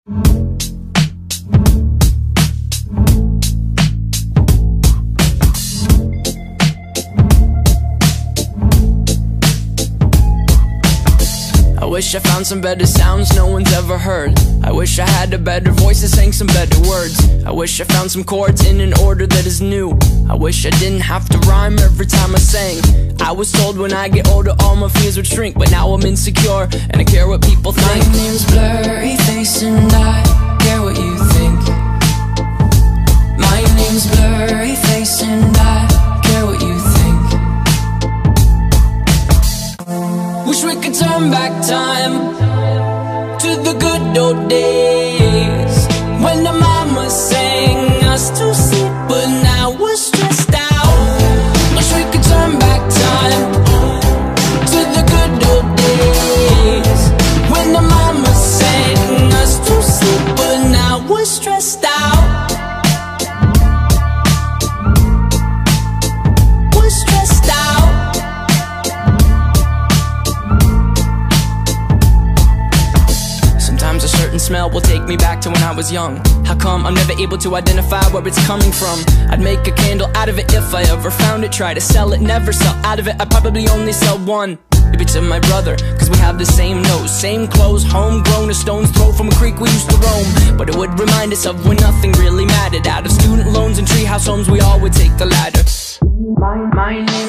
I wish I found some better sounds no one's ever heard. I wish I had a better voice that sang some better words. I wish I found some chords in an order that is new. I wish I didn't have to rhyme every time I sang. I was told when I get older all my fears would shrink, but now I'm insecure and I care what people think. My name's Blurryface and I care what you think. My name's Blurryface and I care what you think. Wish we could turn back time to the good old days when the mama sang us to sleep, but now we're stressed out. Wish we could turn back time to the good old days when the mama sang us to sleep, but now we're stressed out. We're stressed out. Sometimes a certain smell will take me back to when I was young. How come I'm never able to identify where it's coming from? I'd make a candle out of it if I ever found it. Try to sell it, never sell out of it. I'd probably only sell one. Maybe to my brother, cause we have the same nose, same clothes, homegrown, a stone's throw from a creek we used to roam. But it would remind us of when nothing really mattered. Out of student loans and treehouse homes, we all would take the ladder. My name